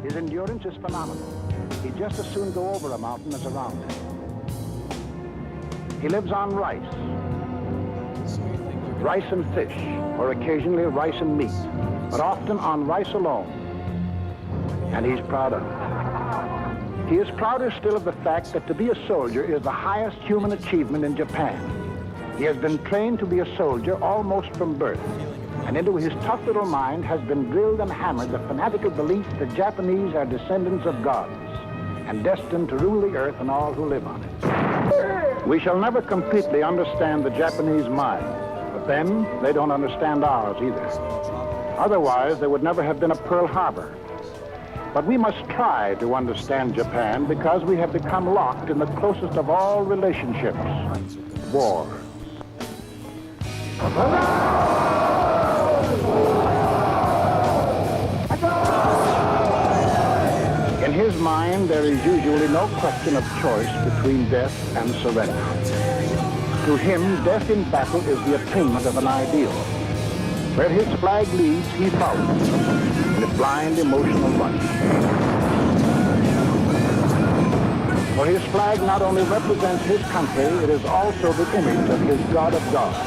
His endurance is phenomenal. He'd just as soon go over a mountain as around it. He lives on rice. Rice and fish, or occasionally rice and meat, but often on rice alone. And he's proud of it. He is prouder still of the fact that to be a soldier is the highest human achievement in Japan. He has been trained to be a soldier almost from birth, and into his tough little mind has been drilled and hammered the fanatical belief that Japanese are descendants of gods and destined to rule the earth and all who live on it. We shall never completely understand the Japanese mind, but then they don't understand ours either. Otherwise, there would never have been a Pearl Harbor. But we must try to understand Japan because we have become locked in the closest of all relationships, war. In his mind, there is usually no question of choice between death and surrender. To him, death in battle is the attainment of an ideal. Where his flag leads, he follows, in a blind emotional rush. For his flag not only represents his country, it is also the image of his God of gods.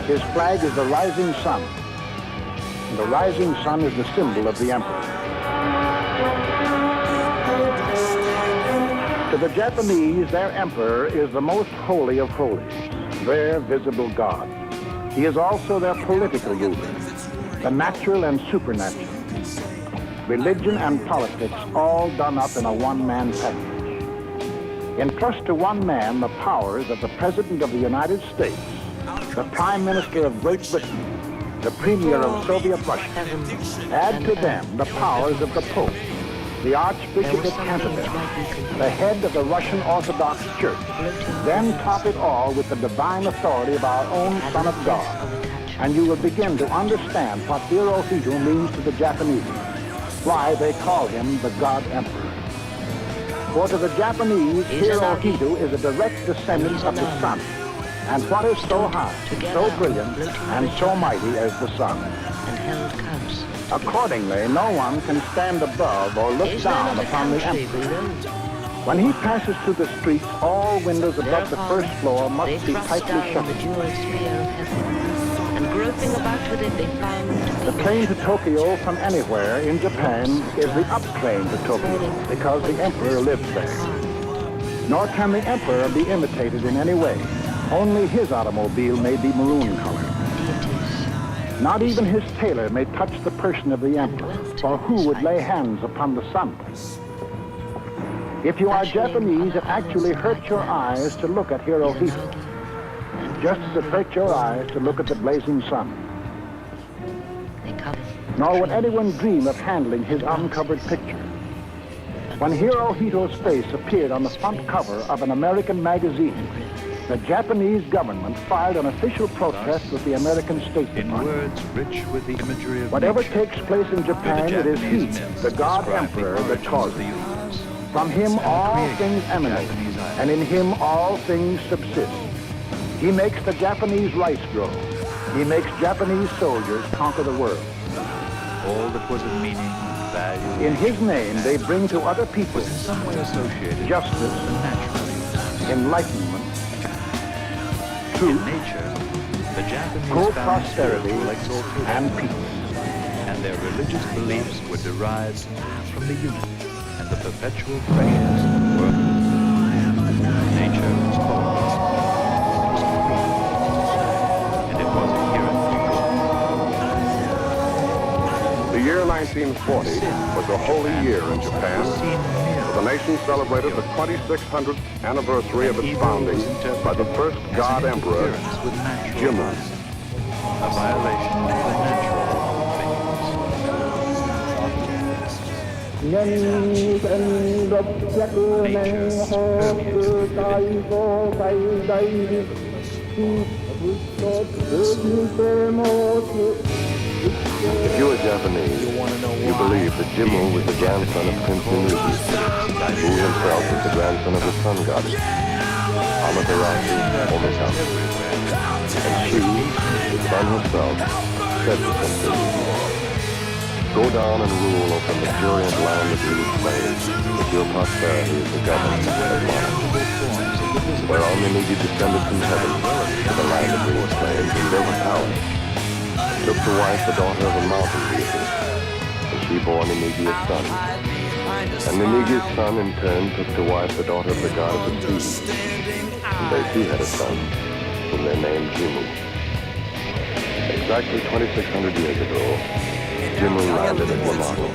His flag is the rising sun, and the rising sun is the symbol of the emperor. To the Japanese, their emperor is the most holy of holies, their visible God. He is also their political ruler, the natural and supernatural. Religion and politics all done up in a one-man package. Entrust to one man the powers of the President of the United States, the Prime Minister of Great Britain, the Premier of Soviet Russia. Add to them the powers of the Pope, the Archbishop of Canterbury, the head of the Russian Orthodox Church. Then top it all with the divine authority of our own Son of God, and you will begin to understand what Hirohito means to the Japanese, why they call him the God Emperor. For to the Japanese, Hirohito is a direct descendant of the sun, and what is so high, so brilliant, and so mighty as the sun? Accordingly, no one can stand above or look down upon the emperor. When he passes through the streets, all windows above the first floor must be tightly shut. The train to Tokyo from anywhere in Japan is the up train to Tokyo because the emperor lives there. Nor can the emperor be imitated in any way. Only his automobile may be maroon colored. Not even his tailor may touch the person of the emperor, for who would lay hands upon the sun? If you are Japanese, it actually hurts your eyes to look at Hirohito, just as it hurts your eyes to look at the blazing sun. Nor would anyone dream of handling his uncovered picture. When Hirohito's face appeared on the front cover of an American magazine, the Japanese government filed an official protest with the American State Department. Words rich with the imagery of Whatever nature, takes place in Japan, it is he, the God Emperor, that causes it. From him all things emanate, and in him all things subsist. He makes the Japanese rice grow. He makes Japanese soldiers conquer the world. all that was of meaning, value. In his name, they bring to other people was in some way associated justice, and naturally. enlightenment, truth, In nature, the Japanese good found prosperity, spiritual exaltation, and peace. and their religious beliefs were derived from the unity and the perpetual freshness of the world. Nature was holy, was free, and it was inherently The year 1940 was a holy year in Japan. The nation celebrated the 2600th anniversary of its founding by the first God Emperor, Jimmu. A violation of the natural If you are Japanese, you believe that Jimmu was the grandson of Prince Unuji, who himself was the grandson of the sun goddess, Amaterasu Omikawa. And she, the sun herself, said to Prince Unuji, Go down and rule over the luxuriant land of the slaves, with your posterity as the government of monarchs. Whereon the Mede descended from heaven to the land of the slaves and built a palace. Took to wife the daughter of a mountain deity, and she bore Nemegi a son. And Nemegi's son in turn took to wife the daughter of the god of the sea, and they too had a son, whom they named Jimmu. Exactly 2,600 years ago, Jimmu landed at Yamato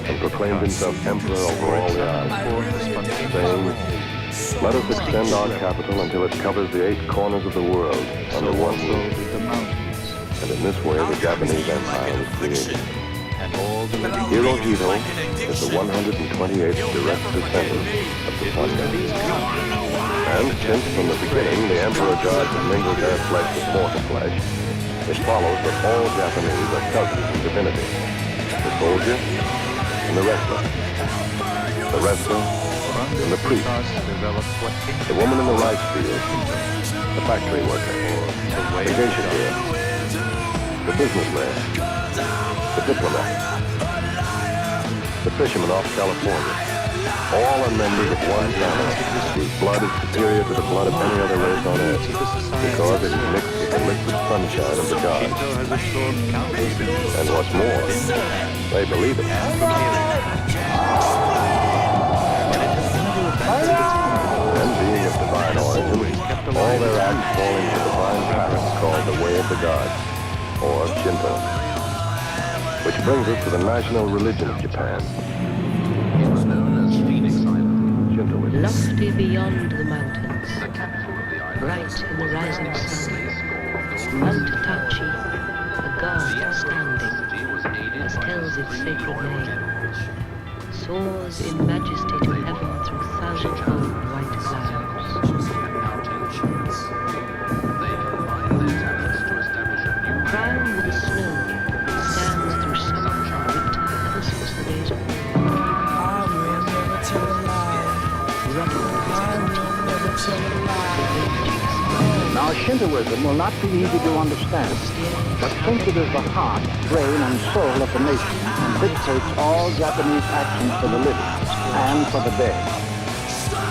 and proclaimed himself emperor over all the islands, saying, "Let us extend our capital until it covers the 8 corners of the world under one roof." And in this way, the Japanese empire was created. Hirohito is the 128th direct descendant of the sun god. And since from the beginning the emperor gods have mingled their flesh with mortal flesh, it follows that all Japanese are cousins in divinity. The soldier and the wrestler and the priest, the woman in the rice field, the factory worker, the geisha, the businessman, the diplomat, the fisherman off California. All are members of one family, whose blood is superior to the blood of any other race on earth, because it is mixed with the liquid sunshine of the gods. And what's more, they believe it. And being of divine origin, all their acts fall into the divine path called the way of the gods, or Shinto. Which brings us to the national religion of Japan. Shintoism. Lofty beyond the mountains, bright in the rising sun, Mount Tachi, a god standing, as tells its sacred name, soars in majesty to heaven through thousand-fold white clouds. Crowned with the snow, it stands through summer and winter ever since the days of war. Now, Shintoism will not be easy to understand, but since it is the heart, brain, and soul of the nation and dictates all Japanese actions for the living and for the dead,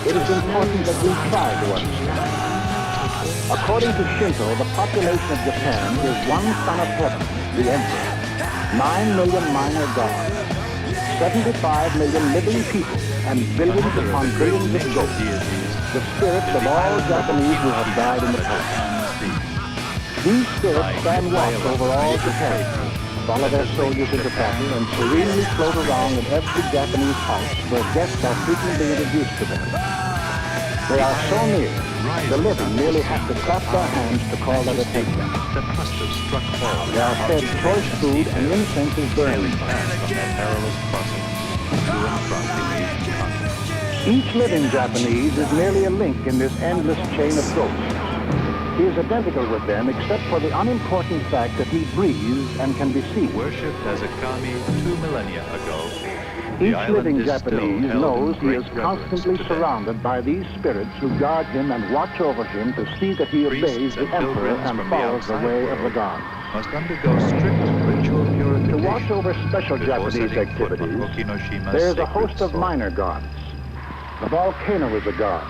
it is important that we try to understand. According to Shinto, the population of Japan is one son of heaven, the emperor, 9 million minor gods, 75 million living people, and billions upon billions of ghosts, the spirits of all Japanese who have died in the past. These spirits stand watch over all Japan, follow their soldiers into battle, and serenely float around in every Japanese house where guests are frequently introduced to them. They are so near, the living merely have to clap their hands to call their attention. They are fed choice food and incense is burned. Each living Japanese is merely a link in this endless chain of ghosts. He is identical with them except for the unimportant fact that he breathes and can be seen. Worshipped as a kami 2 millennia ago, Each living Japanese knows he is constantly surrounded by these spirits who guard him and watch over him to see that he obeys the emperor and follows the way of the gods. must undergo strict ritual purification. To watch over special Japanese activities, there is a host of minor gods. The volcano is a god.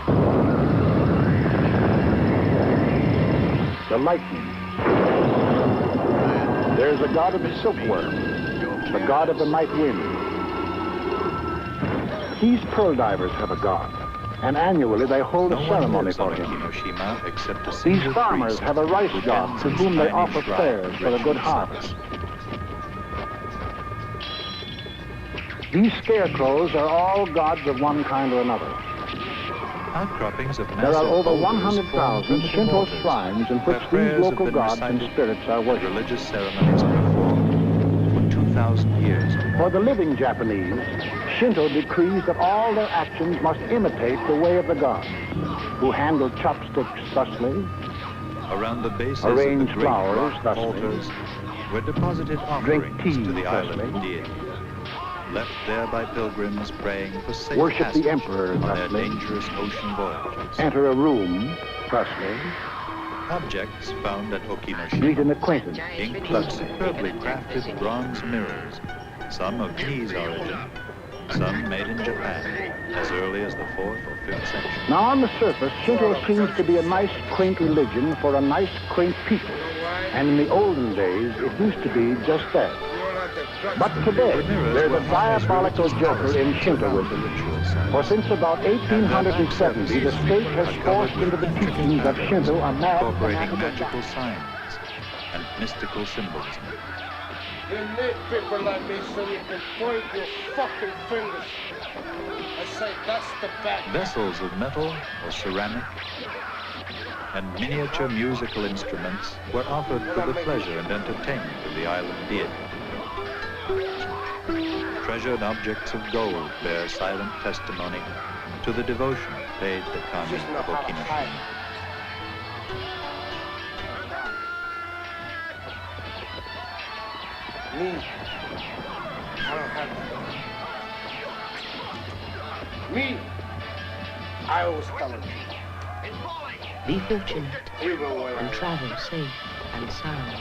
The lightning. There is a god of the silkworm, the god of the night wind. These pearl divers have a god, and annually they hold a ceremony for him. These farmers have a rice god to whom they offer prayers for a good harvest. These scarecrows are all gods of one kind or another. There are over 100,000 Shinto shrines in which these local gods and spirits are worshipped. Religious ceremonies performed for 2,000 years. For the living Japanese, Shinto decrees that all their actions must imitate the way of the gods, who handle chopsticks thusly, Around the bases arrange of the great flowers rock thusly, altars were deposited drink offerings tea to the island thusly, deity, left there by pilgrims praying for safe worship passage the emperor on their thusly, dangerous ocean voyages. enter a room thusly, Objects found at Okinoshima meet an acquaintance include thusly. superbly crafted bronze mirrors some of Chinese origin, some made in Japan as early as the 4th or 5th century. Now, on the surface, Shinto seems to be a nice, quaint religion for a nice, quaint people. And in the olden days, it used to be just that. But today, there's a diabolical joker in Shintoism. For since about 1870, the state has forced into the teachings of Shinto a mad incorporating magical signs and mystical symbolism. You need people like me so you can point your fucking fingers. I say that's the back. Vessels of metal or ceramic and miniature musical instruments were offered for the pleasure and entertainment of the island deity. Treasured objects of gold bear silent testimony to the devotion paid to Kami of Okinoshima. Me, I don't have that. Me, I always tell him. Be fortunate Even when and travel safe and sound.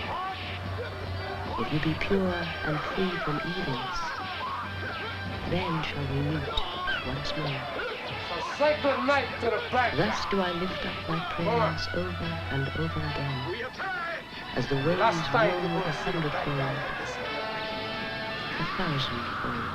If you be pure and free from evils, then shall we meet once more. So say good night to the back. Thus do I lift up my prayers over and over again, as the waves Last time roll you a were hundredfold, a thousandfold.